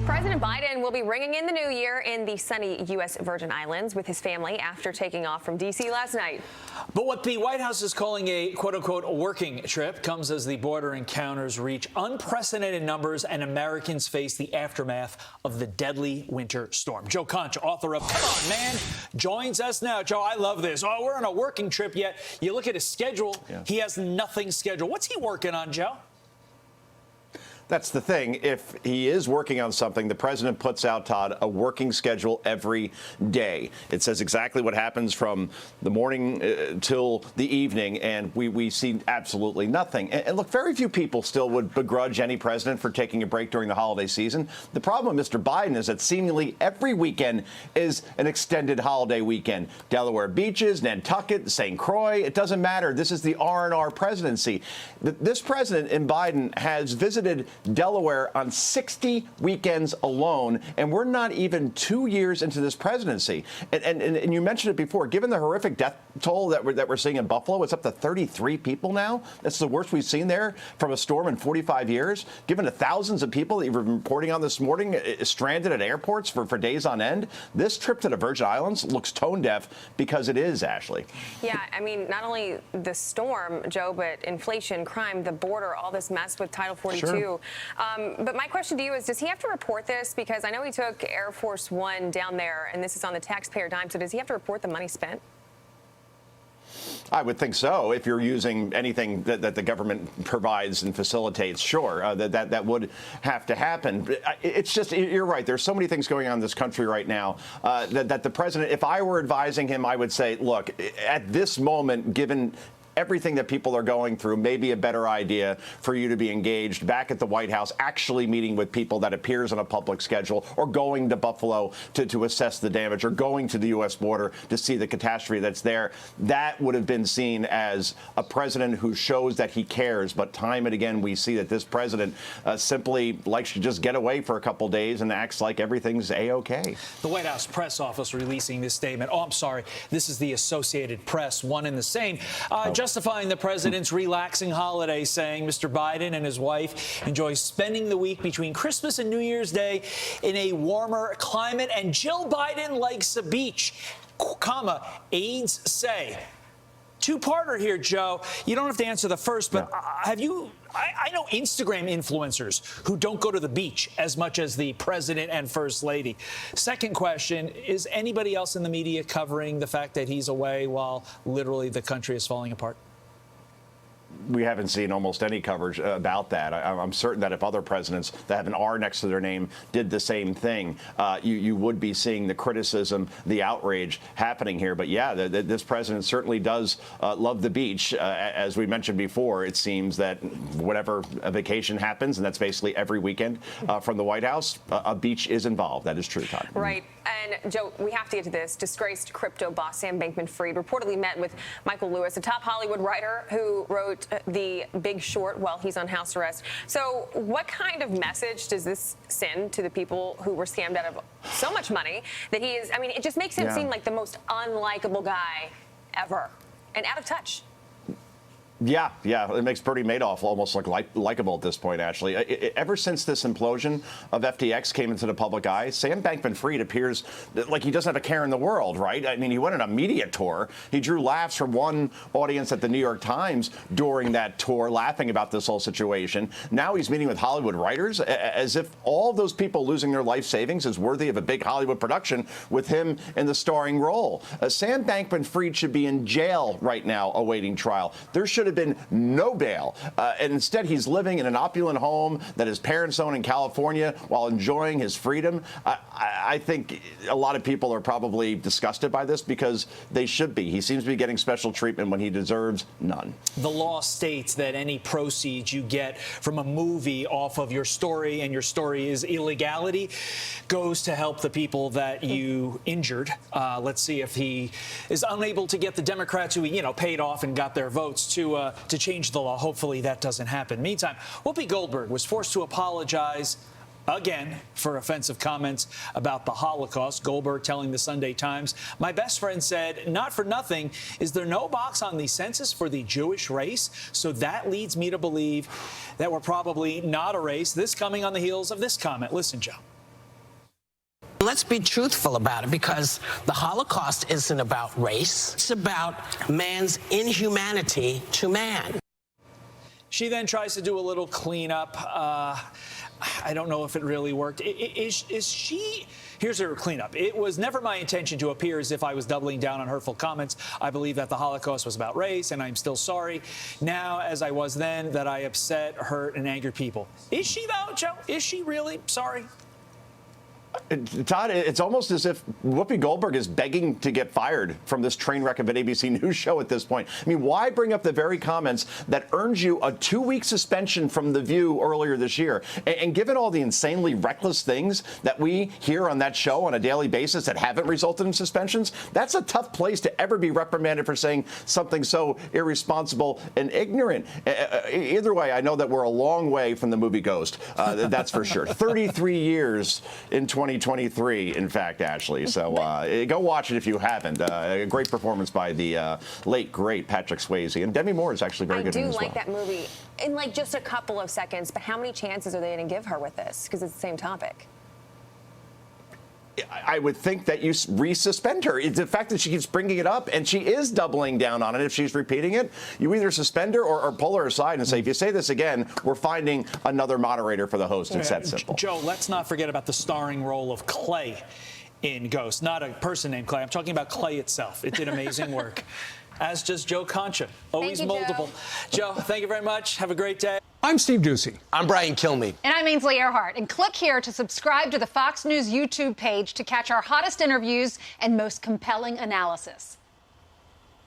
President Biden will be ringing in the new year in the sunny U.S. Virgin Islands with his family after taking off from D.C. last night. But what the White House is calling a quote-unquote working trip comes as the border encounters reach unprecedented numbers and Americans face the aftermath of the deadly winter storm. Joe Concha, author of Come On, Man, joins us now. Joe, I love this. Oh, we're on a working trip, yet you look at his schedule. Yeah. He has nothing scheduled. What's he working on, Joe? That's the thing. If he is working on something, the president puts out, Todd, a working schedule every day. It says exactly what happens from the morning till the evening, and we see absolutely nothing. And look, very few people still would begrudge any president for taking a break during the holiday season. The problem with Mr. Biden is that seemingly every weekend is an extended holiday weekend. Delaware beaches, Nantucket, St. Croix, it doesn't matter. This is the R&R presidency. This president in Biden has visited Delaware on 60 weekends alone, and we're not even 2 years into this presidency. And you mentioned it before. Given the horrific death toll that we're seeing in Buffalo, it's up to 33 people now. That's the worst we've seen there from a storm in 45 years. Given the thousands of people that you've been reporting on this morning stranded at airports for days on end, this trip to the Virgin Islands looks tone deaf because it is, Ashley. Yeah, I mean, not only the storm, Joe, but inflation, crime, the border, all this mess with Title 42. Sure. But my question to you is, does he have to report this? Because I know he took Air Force One down there, and this is on the taxpayer dime. So does he have to report the money spent? I would think so. If you're using anything that the government provides and facilitates, sure, that would have to happen. It's just, you're right. There's so many things going on in this country right now that the president, if I were advising him, I would say, look, at this moment, given everything that people are going through, may be a better idea for you to be engaged back at the White House, actually meeting with people that appears on a public schedule, or going to Buffalo to assess the damage, or going to the U.S. border to see the catastrophe that's there. That would have been seen as a president who shows that he cares. But time and again, we see that this president simply likes to just get away for a couple days and acts like everything's A-OK. The White House press office releasing this statement. Oh, I'm sorry. This is the Associated Press, one and the same. Justifying the president's relaxing holiday, saying Mr. Biden and his wife enjoy spending the week between Christmas and New Year's Day in a warmer climate, and Jill Biden likes a beach, comma, aides say. Two-parter here, Joe. You don't have to answer the first, but have you... I know Instagram influencers who don't go to the beach as much as the president and first lady. Second question, is anybody else in the media covering the fact that he's away while literally the country is falling apart? We haven't seen almost any coverage about that. I'm certain that if other presidents that have an R next to their name did the same thing, you would be seeing the criticism, the outrage happening here. But yeah, this president certainly does love the beach. As we mentioned before, it seems that whatever a vacation happens, and that's basically every weekend from the White House, a beach is involved. That is true, Todd. Right. And, Joe, we have to get to this. Disgraced crypto boss Sam Bankman-Fried reportedly met with Michael Lewis, a top Hollywood writer who wrote The Big Short while he's on house arrest. So what kind of message does this send to the people who were scammed out of so much money that he is? I mean, it just makes him seem like the most unlikable guy ever and out of touch. Yeah, it makes Bernie Madoff almost likable at this point, Ashley. Ever since this implosion of FTX came into the public eye, Sam Bankman-Fried appears like he doesn't have a care in the world, right? I mean, he went on a media tour. He drew laughs from one audience at the New York Times during that tour, laughing about this whole situation. Now he's meeting with Hollywood writers, as if all those people losing their life savings is worthy of a big Hollywood production with him in the starring role. Sam Bankman-Fried should be in jail right now awaiting trial. There should have been no bail. And instead, he's living in an opulent home that his parents own in California while enjoying his freedom. I think a lot of people are probably disgusted by this because they should be. He seems to be getting special treatment when he deserves none. The law states that any proceeds you get from a movie off of your story, and your story is illegality, goes to help the people that you injured. Let's see if he is unable to get the Democrats who, paid off and got their votes to change the law. Hopefully that doesn't happen. Meantime, Whoopi Goldberg was forced to apologize again for offensive comments about the Holocaust. Goldberg telling the Sunday Times, "My best friend said, not for nothing, is there no box on the census for the Jewish race? So that leads me to believe that we're probably not a race." This coming on the heels of this comment. Listen, Joe. Let's be truthful about it, because the Holocaust isn't about race. It's about man's inhumanity to man. She then tries to do a little cleanup. I don't know if it really worked. Is she? Here's her cleanup. It was never my intention to appear as if I was doubling down on hurtful comments. I believe that the Holocaust was about race, and I'm still sorry now, as I was then, that I upset, hurt, and angered people. Is she, though, Joe? Is she really sorry? Todd, it's almost as if Whoopi Goldberg is begging to get fired from this train wreck of an ABC News show at this point. I mean, why bring up the very comments that earned you a 2-week suspension from The View earlier this year? And given all the insanely reckless things that we hear on that show on a daily basis that haven't resulted in suspensions, that's a tough place to ever be reprimanded for saying something so irresponsible and ignorant. Either way, I know that we're a long way from the movie Ghost. That's for sure. 33 years in 2023, in fact, Ashley. So go watch it if you haven't. A great performance by the late, great Patrick Swayze. And Demi Moore is actually very good in it as well. I do like that movie in like just a couple of seconds, but how many chances are they going to give her with this? Because it's the same topic. I would think that you resuspend her. It's the fact that she keeps bringing it up and she is doubling down on it. If she's repeating it, you either suspend her or pull her aside and say, if you say this again, we're finding another moderator for the host. It's that simple. Joe, let's not forget about the starring role of Clay in Ghost. Not a person named Clay. I'm talking about Clay itself. It did amazing work. As does Joe Concha. Always moldable. Joe, thank you very much. Have a great day. I'm Steve Ducey. I'm Brian Kilmeade. And I'm Ainsley Earhart. And click here to subscribe to the Fox News YouTube page to catch our hottest interviews and most compelling analysis.